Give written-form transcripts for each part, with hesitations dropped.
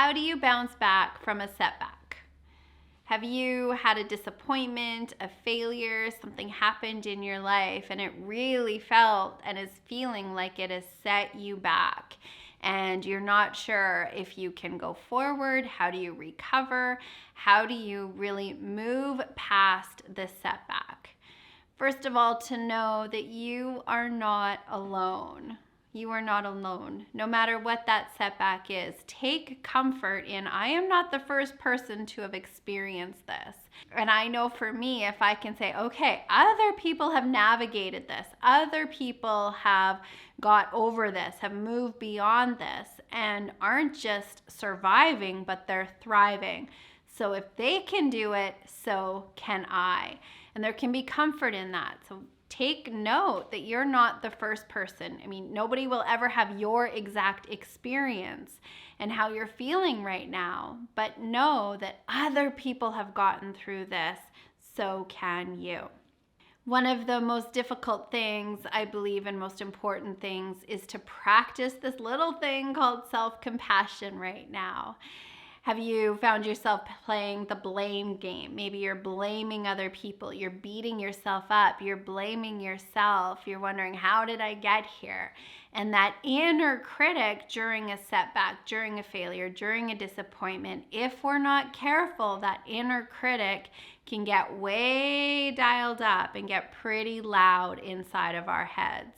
How do you bounce back from a setback? Have you had a disappointment, a failure, something happened in your life and it really felt and is feeling like it has set you back and you're not sure if you can go forward? How do you recover? How do you really move past this setback? First of all, to know that you are not alone. You are not alone. No matter what that setback is, take comfort in, I am not the first person to have experienced this. And I know for me, if I can say, okay, other people have navigated this, other people have got over this, have moved beyond this, and aren't just surviving, but they're thriving. So if they can do it, so can I. And there can be comfort in that. So take note that you're not the first person. I mean, nobody will ever have your exact experience and how you're feeling right now, but know that other people have gotten through this, so can you. One of the most difficult things, I believe, and most important things is to practice this little thing called self-compassion right now. Have you found yourself playing the blame game? Maybe you're blaming other people. You're beating yourself up. You're blaming yourself. You're wondering, how did I get here? And that inner critic during a setback, during a failure, during a disappointment, if we're not careful, that inner critic can get way dialed up and get pretty loud inside of our heads.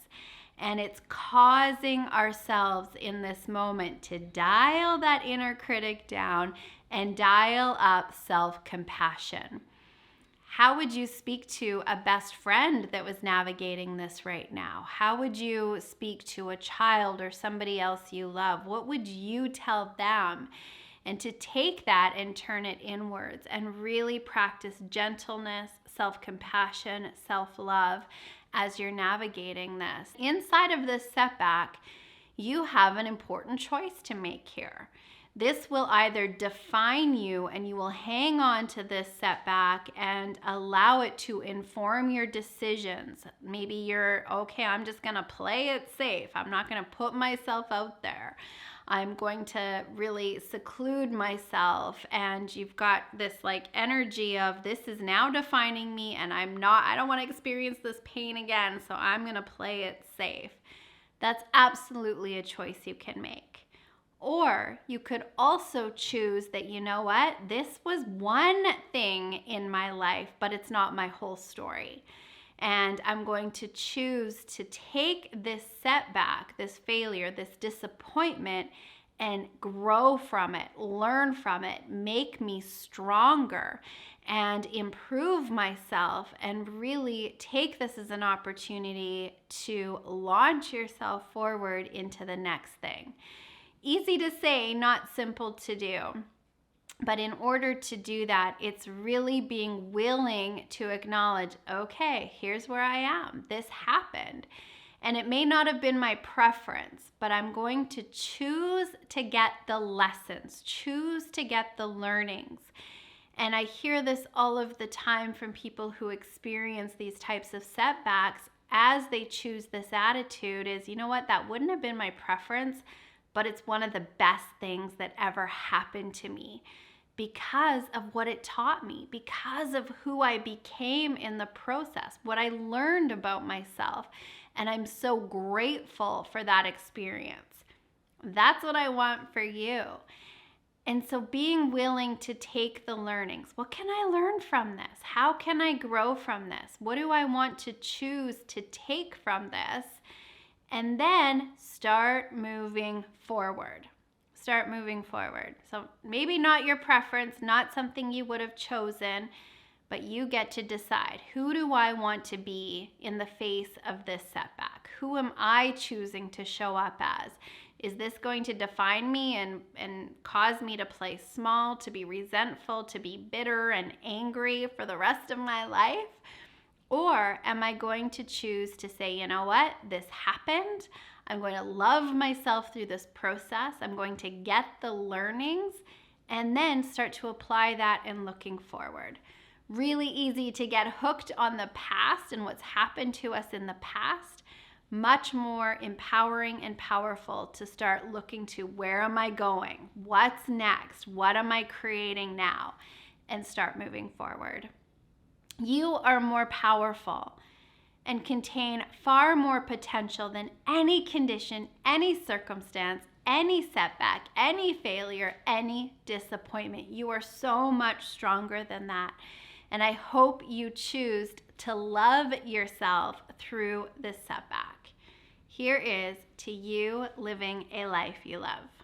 And it's causing ourselves in this moment to dial that inner critic down and dial up self-compassion. How would you speak to a best friend that was navigating this right now? How would you speak to a child or somebody else you love? What would you tell them? And to take that and turn it inwards and really practice gentleness, self-compassion, self-love as you're navigating this. Inside of this setback, you have an important choice to make here. This will either define you and you will hang on to this setback and allow it to inform your decisions. Maybe you're, okay, I'm just gonna play it safe. I'm not gonna put myself out there. I'm going to really seclude myself, and you've got this like energy of this is now defining me and I don't want to experience this pain again, so I'm going to play it safe. That's absolutely a choice you can make. Or you could also choose that, you know what, this was one thing in my life, but it's not my whole story. And I'm going to choose to take this setback, this failure, this disappointment, and grow from it, learn from it, make me stronger, and improve myself, and really take this as an opportunity to launch yourself forward into the next thing. Easy to say, not simple to do. But in order to do that, it's really being willing to acknowledge, okay, here's where I am. This happened. And it may not have been my preference, but I'm going to choose to get the lessons, choose to get the learnings. And I hear this all of the time from people who experience these types of setbacks as they choose this attitude is, you know what, that wouldn't have been my preference, but it's one of the best things that ever happened to me because of what it taught me, because of who I became in the process, what I learned about myself. And I'm so grateful for that experience. That's what I want for you. And so being willing to take the learnings. What can I learn from this? How can I grow from this? What do I want to choose to take from this? And then start moving forward. Start moving forward. So maybe not your preference, not something you would have chosen, but you get to decide, who do I want to be in the face of this setback? Who am I choosing to show up as? Is this going to define me and cause me to play small, to be resentful, to be bitter and angry for the rest of my life? Or am I going to choose to say, you know what, this happened. I'm going to love myself through this process. I'm going to get the learnings and then start to apply that in looking forward. Really easy to get hooked on the past and what's happened to us in the past, much more empowering and powerful to start looking to where am I going? What's next? What am I creating now? And start moving forward. You are more powerful and contain far more potential than any condition, any circumstance, any setback, any failure, any disappointment. You are so much stronger than that. And I hope you choose to love yourself through this setback. Here is to you living a life you love.